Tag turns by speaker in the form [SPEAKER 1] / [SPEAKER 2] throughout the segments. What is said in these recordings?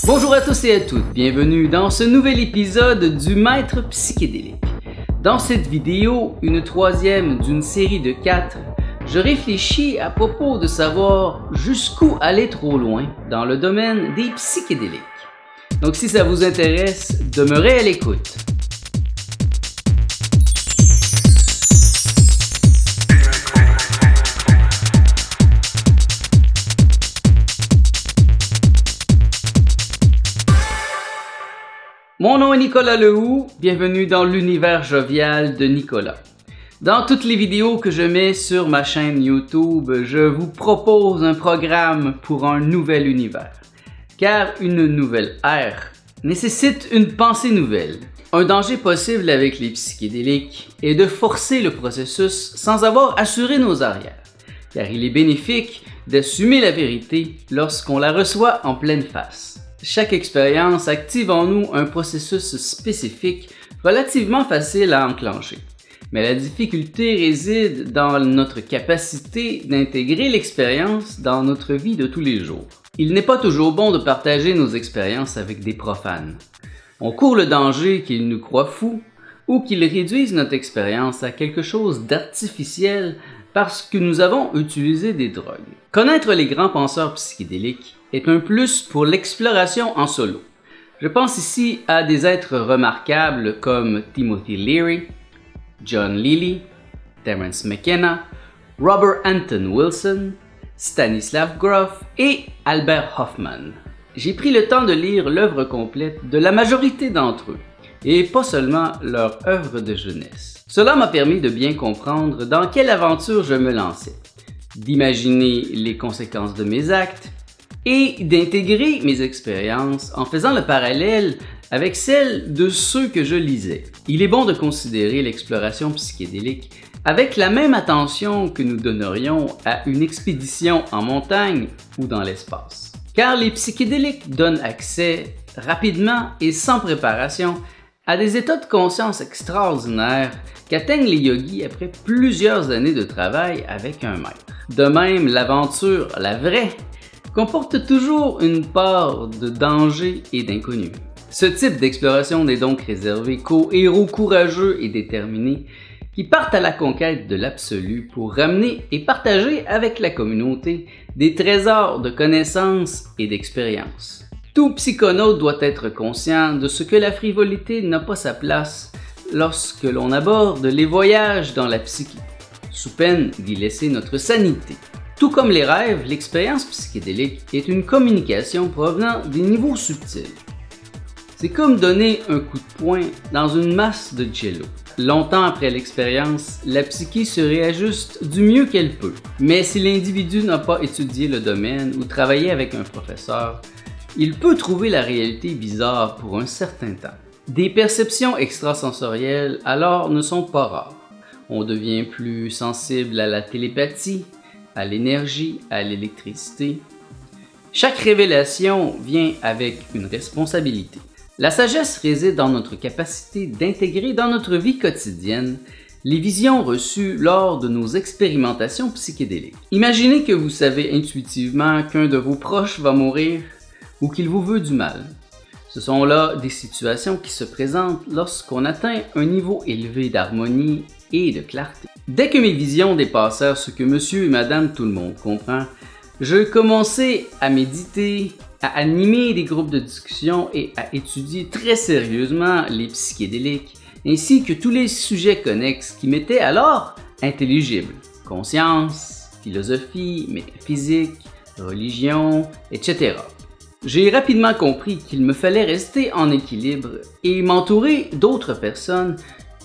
[SPEAKER 1] Bonjour à tous et à toutes, bienvenue dans ce nouvel épisode du Maître Psychédélique. Dans cette vidéo, une troisième d'une série de 4, je réfléchis à propos de savoir jusqu'où aller trop loin dans le domaine des psychédéliques. Donc si ça vous intéresse, demeurez à l'écoute. Mon nom est Nicolas Lehoux, bienvenue dans l'univers jovial de Nicolas. Dans toutes les vidéos que je mets sur ma chaîne YouTube, je vous propose un programme pour un nouvel univers. Car une nouvelle ère nécessite une pensée nouvelle. Un danger possible avec les psychédéliques est de forcer le processus sans avoir assuré nos arrières. Car il est bénéfique d'assumer la vérité lorsqu'on la reçoit en pleine face. Chaque expérience active en nous un processus spécifique relativement facile à enclencher. Mais la difficulté réside dans notre capacité d'intégrer l'expérience dans notre vie de tous les jours. Il n'est pas toujours bon de partager nos expériences avec des profanes. On court le danger qu'ils nous croient fous ou qu'ils réduisent notre expérience à quelque chose d'artificiel parce que nous avons utilisé des drogues. Connaître les grands penseurs psychédéliques est un plus pour l'exploration en solo. Je pense ici à des êtres remarquables comme Timothy Leary, John Lilly, Terence McKenna, Robert Anton Wilson, Stanislav Grof et Albert Hofmann. J'ai pris le temps de lire l'œuvre complète de la majorité d'entre eux, et pas seulement leur œuvre de jeunesse. Cela m'a permis de bien comprendre dans quelle aventure je me lançais, d'imaginer les conséquences de mes actes, et d'intégrer mes expériences en faisant le parallèle avec celles de ceux que je lisais. Il est bon de considérer l'exploration psychédélique avec la même attention que nous donnerions à une expédition en montagne ou dans l'espace. Car les psychédéliques donnent accès rapidement et sans préparation à des états de conscience extraordinaires qu'atteignent les yogis après plusieurs années de travail avec un maître. De même, l'aventure, la vraie, comporte toujours une part de danger et d'inconnu. Ce type d'exploration n'est donc réservé qu'aux héros courageux et déterminés qui partent à la conquête de l'absolu pour ramener et partager avec la communauté des trésors de connaissances et d'expériences. Tout psychonaute doit être conscient de ce que la frivolité n'a pas sa place lorsque l'on aborde les voyages dans la psyché, sous peine d'y laisser notre sanité. Tout comme les rêves, l'expérience psychédélique est une communication provenant des niveaux subtils. C'est comme donner un coup de poing dans une masse de jello. Longtemps après l'expérience, la psyché se réajuste du mieux qu'elle peut. Mais si l'individu n'a pas étudié le domaine ou travaillé avec un professeur, il peut trouver la réalité bizarre pour un certain temps. Des perceptions extrasensorielles alors ne sont pas rares. On devient plus sensible à la télépathie, à l'énergie, à l'électricité. Chaque révélation vient avec une responsabilité. La sagesse réside dans notre capacité d'intégrer dans notre vie quotidienne les visions reçues lors de nos expérimentations psychédéliques. Imaginez que vous savez intuitivement qu'un de vos proches va mourir ou qu'il vous veut du mal. Ce sont là des situations qui se présentent lorsqu'on atteint un niveau élevé d'harmonie et de clarté. Dès que mes visions dépassèrent ce que monsieur et madame tout le monde comprend, je commençais à méditer, à animer des groupes de discussion et à étudier très sérieusement les psychédéliques, ainsi que tous les sujets connexes qui m'étaient alors intelligibles. Conscience, philosophie, métaphysique, religion, etc. J'ai rapidement compris qu'il me fallait rester en équilibre et m'entourer d'autres personnes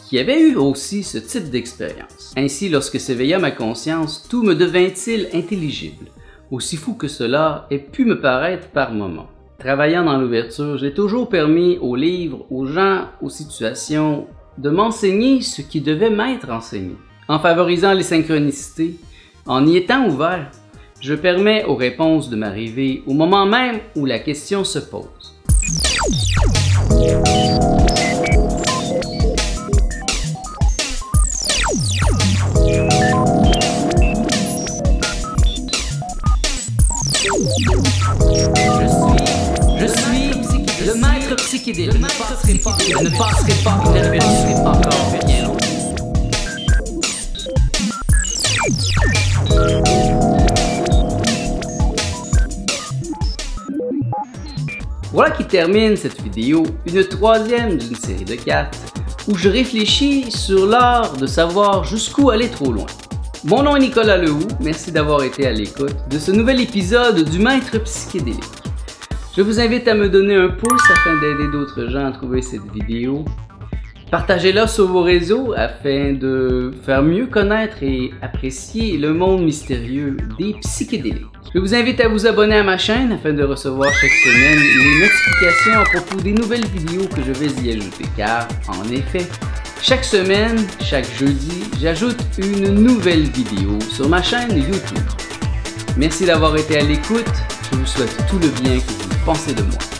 [SPEAKER 1] qui avaient eu aussi ce type d'expérience. Ainsi, lorsque s'éveilla ma conscience, tout me devint-il intelligible, aussi fou que cela ait pu me paraître par moments. Travaillant dans l'ouverture, j'ai toujours permis aux livres, aux gens, aux situations de m'enseigner ce qui devait m'être enseigné. En favorisant les synchronicités, en y étant ouvert, je permets aux réponses de m'arriver au moment même où la question se pose. Je suis psychédélique. Je ne passerai pas, je ne révélerai pas encore rien d'autre. Voilà qui termine cette vidéo, une troisième d'une série de 4, où je réfléchis sur l'art de savoir jusqu'où aller trop loin. Mon nom est Nicolas Lehoux, merci d'avoir été à l'écoute de ce nouvel épisode du Maître Psychédélique. Je vous invite à me donner un pouce afin d'aider d'autres gens à trouver cette vidéo. Partagez-la sur vos réseaux afin de faire mieux connaître et apprécier le monde mystérieux des psychédéliques. Je vous invite à vous abonner à ma chaîne afin de recevoir chaque semaine les notifications à propos des nouvelles vidéos que je vais y ajouter, car en effet, chaque semaine, chaque jeudi, j'ajoute une nouvelle vidéo sur ma chaîne YouTube. Merci d'avoir été à l'écoute, je vous souhaite tout le bien que vous pensez de moi.